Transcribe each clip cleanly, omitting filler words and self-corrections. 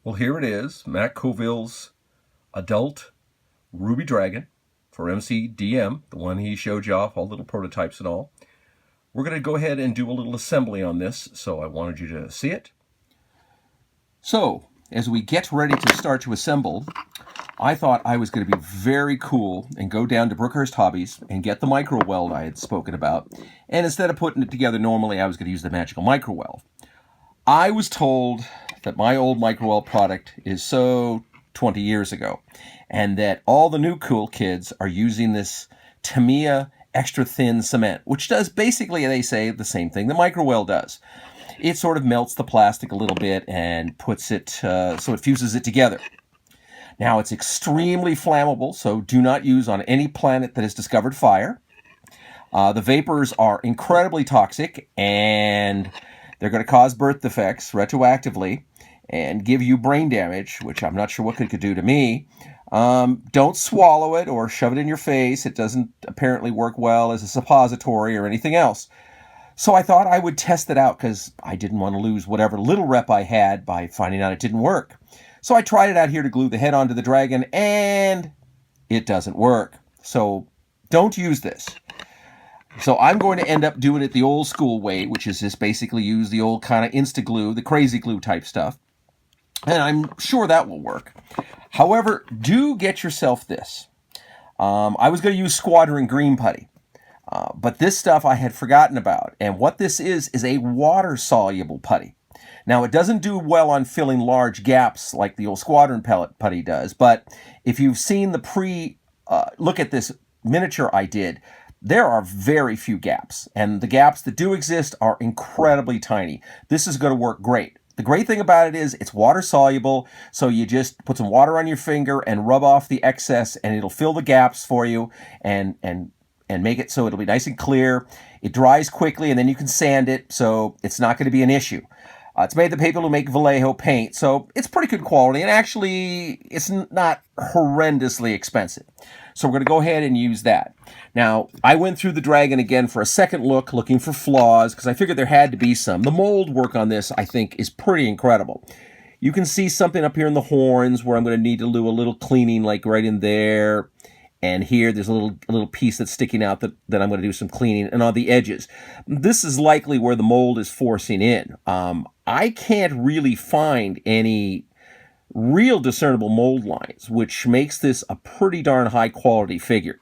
Well, here it is, Matt Colville's adult Ruby Dragon for MCDM, the one he showed you off, all little prototypes and all. We're going to go ahead and do a little assembly on this, so I wanted you to see it. So, as we get ready to start to assemble, I thought I was going to be very cool and go down to Brookhurst Hobbies and get the micro weld I had spoken about. And instead of putting it together normally, I was going to use the magical micro weld. I was told that my old micro weld product is so 20 years ago, and that all the new cool kids are using this Tamiya extra thin cement, which does basically, they say, the same thing the micro weld does. It sort of melts the plastic a little bit and puts it so it fuses it together. Now, it's extremely flammable, so do not use on any planet that has discovered fire. The vapors are incredibly toxic, and they're going to cause birth defects retroactively and give you brain damage, which I'm not sure what it could do to me. Don't swallow it or shove it in your face. It doesn't apparently work well as a suppository or anything else. So I thought I would test it out because I didn't want to lose whatever little rep I had by finding out it didn't work. So I tried it out here to glue the head onto the dragon, and it doesn't work. So don't use this. So I'm going to end up doing it the old school way, which is just basically use the old kind of Insta-glue, the crazy glue type stuff. And I'm sure that will work. However, do get yourself this. I was going to use Squadron Green Putty. But this stuff I had forgotten about. And what this is a water-soluble putty. Now, it doesn't do well on filling large gaps like the old Squadron pellet putty does. But if you've seen the look at this miniature I did, there are very few gaps. And the gaps that do exist are incredibly tiny. This is going to work great. The great thing about it is it's water soluble, so you just put some water on your finger and rub off the excess, and it'll fill the gaps for you and make it so it'll be nice and clear. It dries quickly, and then you can sand it, so it's not going to be an issue. It's made the people who make Vallejo paint, so it's pretty good quality, and actually it's not horrendously expensive. So we're going to go ahead and use that. Now, I went through the dragon again for a second look, looking for flaws, because I figured there had to be some. The mold work on this, I think, is pretty incredible. You can see something up here in the horns where I'm going to need to do a little cleaning, like right in there. And here, there's a little piece that's sticking out that I'm going to do some cleaning. And on the edges, this is likely where the mold is forcing in. I can't really find any real discernible mold lines, which makes this a pretty darn high quality figure.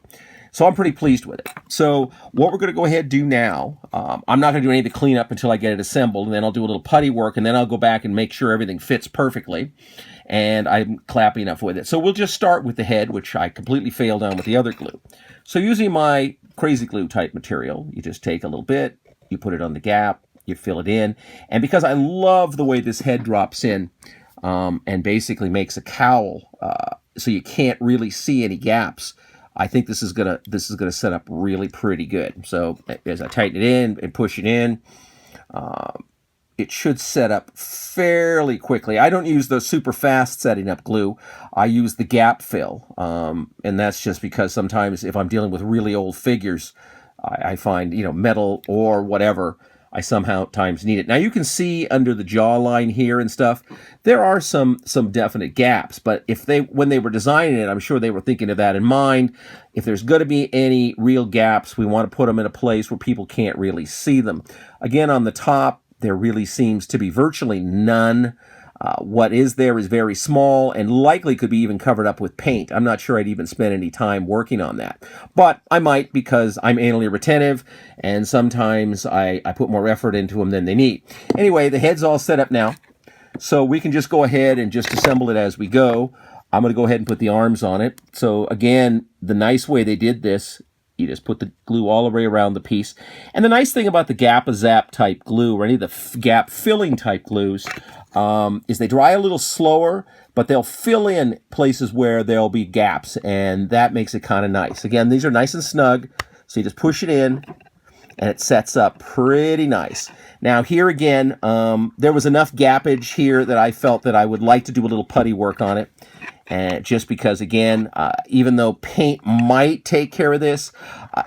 So I'm pretty pleased with it. So what we're going to go ahead and do now, I'm not going to do any of the cleanup until I get it assembled, and then I'll do a little putty work, and then I'll go back and make sure everything fits perfectly, and I'm clappy enough with it. So we'll just start with the head, which I completely failed on with the other glue. So using my crazy glue type material, you just take a little bit, you put it on the gap, you fill it in, and because I love the way this head drops in, and basically makes a cowl, so you can't really see any gaps, I think this is gonna set up really pretty good. So as I tighten it in and push it in, it should set up fairly quickly. I don't use the super fast setting up glue. I use the gap fill, and that's just because sometimes if I'm dealing with really old figures, I find, metal or whatever, I sometimes need it. Now you can see under the jawline here and stuff, there are some definite gaps, but when they were designing it, I'm sure they were thinking of that in mind. If there's going to be any real gaps, we want to put them in a place where people can't really see them. Again, on the top, there really seems to be virtually none. What is there is very small and likely could be even covered up with paint. I'm not sure I'd even spend any time working on that. But I might, because I'm anally retentive, and sometimes I put more effort into them than they need. Anyway, the head's all set up now, so we can just go ahead and just assemble it as we go. I'm going to go ahead and put the arms on it. So again, the nice way they did this, you just put the glue all the way around the piece. And the nice thing about the Gap-A-Zap type glue, or any of the gap filling type glues, is they dry a little slower, but they'll fill in places where there'll be gaps, and that makes it kind of nice. Again, these are nice and snug, so you just push it in, and it sets up pretty nice. Now here again, there was enough gappage here that I felt that I would like to do a little putty work on it. And just because, again, even though paint might take care of this,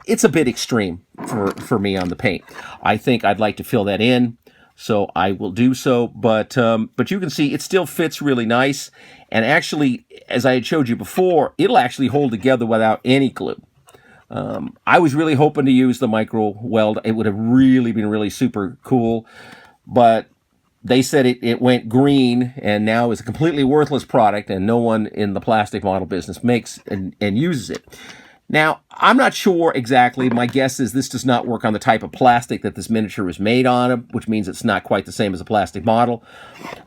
it's a bit extreme for me on the paint. I think I'd like to fill that in. so I will do so. But you can see it still fits really nice. And actually, as I had showed you before, it'll actually hold together without any glue. I was really hoping to use the micro weld. It would have really been really super cool. But they said it went green and now is a completely worthless product, and no one in the plastic model business makes and uses it. Now, I'm not sure exactly. My guess is this does not work on the type of plastic that this miniature was made on, which means it's not quite the same as a plastic model.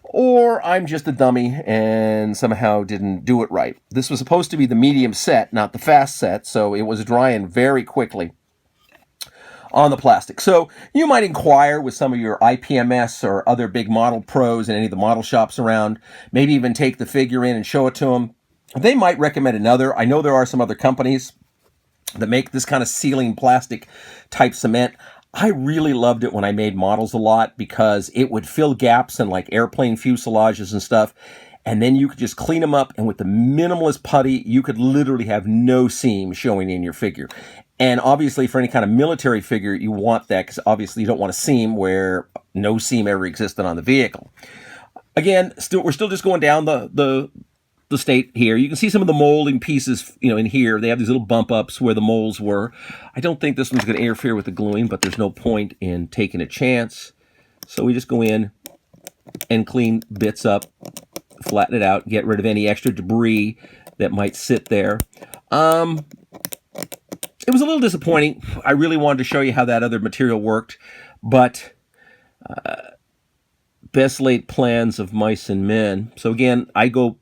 Or I'm just a dummy and somehow didn't do it right. This was supposed to be the medium set, not the fast set, so it was drying very quickly on the plastic. So you might inquire with some of your IPMS or other big model pros in any of the model shops around, maybe even take the figure in and show it to them. They might recommend another. I know there are some other companies that make this kind of sealing plastic type cement. I really loved it when I made models a lot because it would fill gaps in like airplane fuselages and stuff. And then you could just clean them up. And with the minimalist putty, you could literally have no seam showing in your figure. And obviously for any kind of military figure, you want that because obviously you don't want a seam where no seam ever existed on the vehicle. Again, we're still just going down the state here. You can see some of the molding pieces, in here. They have these little bump ups where the molds were. I don't think this one's going to interfere with the gluing, but there's no point in taking a chance. So we just go in and clean bits up, flatten it out, get rid of any extra debris that might sit there. It was a little disappointing. I really wanted to show you how that other material worked, but best laid plans of mice and men. So again, I go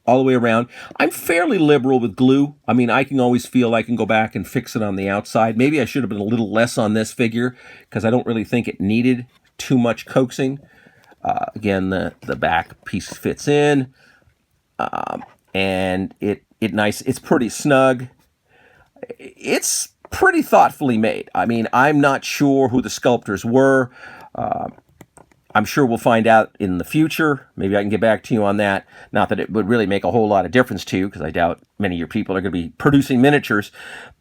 all the way around. I'm fairly liberal with glue. I mean, I can always feel I can go back and fix it on the outside. Maybe I should have been a little less on this figure because I don't really think it needed too much coaxing. Again, the back piece fits in, and it's pretty snug. It's pretty thoughtfully made. I mean, I'm not sure who the sculptors were. I'm sure we'll find out in the future. Maybe I can get back to you on that. Not that it would really make a whole lot of difference to you, because I doubt many of your people are going to be producing miniatures.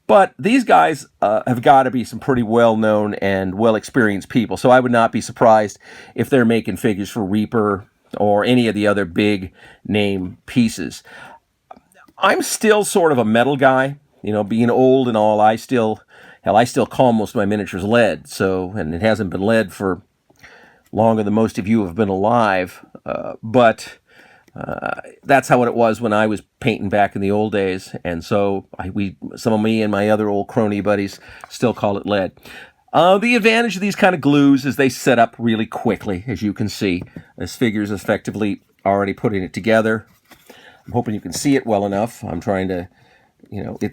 But these guys have got to be some pretty well-known and well-experienced people. So I would not be surprised if they're making figures for Reaper or any of the other big name pieces. I'm still sort of a metal guy. Being old and all, I still call most of my miniatures lead. So, and it hasn't been lead for longer than most of you have been alive, but that's how it was when I was painting back in the old days, and so some of me and my other old crony buddies still call it lead. The advantage of these kind of glues is they set up really quickly, as you can see. This figure's effectively already putting it together. I'm hoping you can see it well enough. I'm trying to,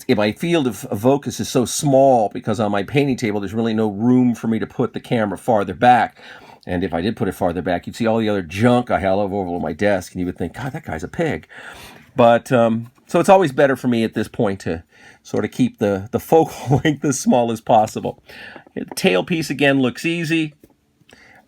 my field of focus is so small because on my painting table there's really no room for me to put the camera farther back. And if I did put it farther back, you'd see all the other junk I have over on my desk, and you would think, God, that guy's a pig. But, so it's always better for me at this point to sort of keep the focal length as small as possible. The tail piece, again, looks easy.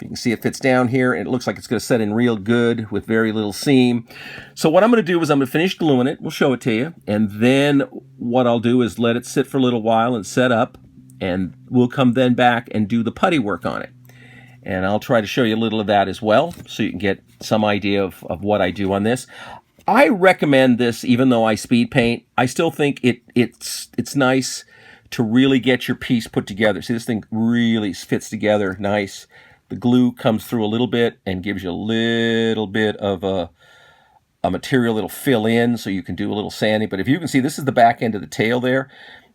You can see it fits down here, and it looks like it's going to set in real good with very little seam. So what I'm going to do is I'm going to finish gluing it. We'll show it to you. And then what I'll do is let it sit for a little while and set up, and we'll come then back and do the putty work on it. And I'll try to show you a little of that as well, so you can get some idea of what I do on this. I recommend this, even though I speed paint. I still think it's nice to really get your piece put together. See, this thing really fits together nice. The glue comes through a little bit and gives you a little bit of a material that'll fill in, so you can do a little sanding. But if you can see, this is the back end of the tail there.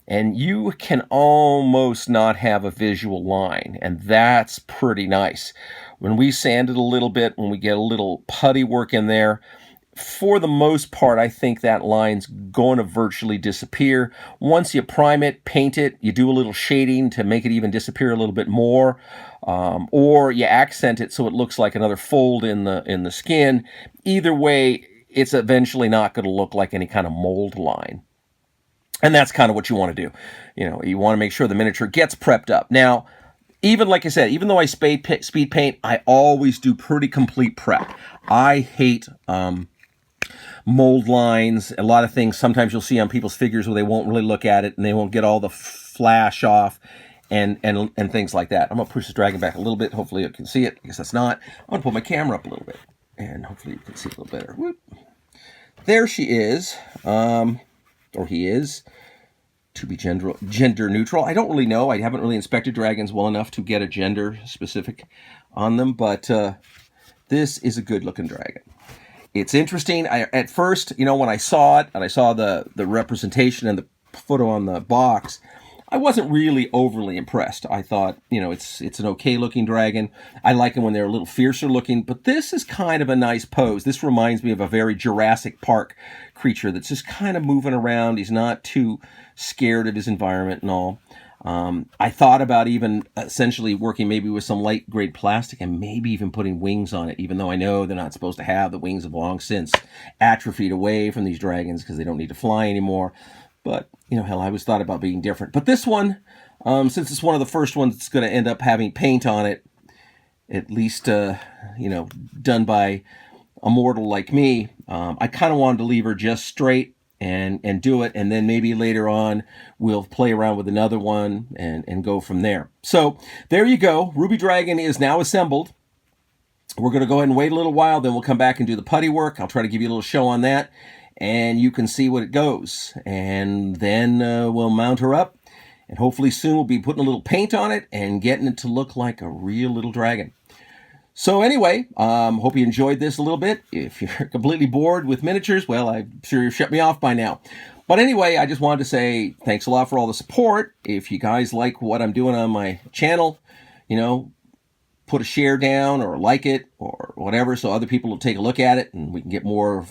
And you can almost not have a visual line, and that's pretty nice. When we sand it a little bit, when we get a little putty work in there, for the most part, I think that line's going to virtually disappear. Once you prime it, paint it, you do a little shading to make it even disappear a little bit more, or you accent it so it looks like another fold in the skin. Either way, it's eventually not going to look like any kind of mold line. And that's kind of what you want to do. You want to make sure the miniature gets prepped up. Now, even like I said, even though I speed paint, I always do pretty complete prep. I hate mold lines, a lot of things. Sometimes you'll see on people's figures where they won't really look at it and they won't get all the flash off. and things like that. I'm going to push this dragon back a little bit. Hopefully you can see it. I guess that's not. I'm going to pull my camera up a little bit, and hopefully you can see it a little better. Whoop. There she is, or he is, to be gender neutral. I don't really know. I haven't really inspected dragons well enough to get a gender specific on them, but this is a good-looking dragon. It's interesting. At first, you know, when I saw it, and I saw the representation and the photo on the box, I wasn't really overly impressed. I thought, you know, it's an okay-looking dragon. I like them when they're a little fiercer looking, but this is kind of a nice pose. This reminds me of a very Jurassic Park creature that's just kind of moving around. He's not too scared of his environment and all. I thought about even essentially working maybe with some light grade plastic and maybe even putting wings on it, even though I know they're not supposed to have. The wings have long since atrophied away from these dragons because they don't need to fly anymore. But, you know, hell, I always thought about being different. But this one, since it's one of the first ones that's going to end up having paint on it, at least, you know, done by a mortal like me, I kind of wanted to leave her just straight and do it, and then maybe later on we'll play around with another one and go from there. So there you go. Ruby Dragon is now assembled. We're going to go ahead and wait a little while, then we'll come back and do the putty work. I'll try to give you a little show on that, and you can see what it goes. And then we'll mount her up, and hopefully soon we'll be putting a little paint on it and getting it to look like a real little dragon. So anyway, hope you enjoyed this a little bit. If you're completely bored with miniatures, well, I'm sure you've shut me off by now. But anyway, I just wanted to say thanks a lot for all the support. If you guys like what I'm doing on my channel, you know, put a share down or like it or whatever so other people will take a look at it and we can get more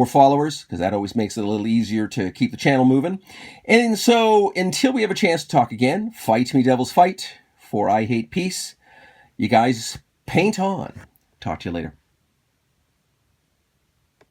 followers, because that always makes it a little easier to keep the channel moving. And so until we have a chance to talk again, fight me devils fight, for I hate peace. You guys paint on. Talk to you later.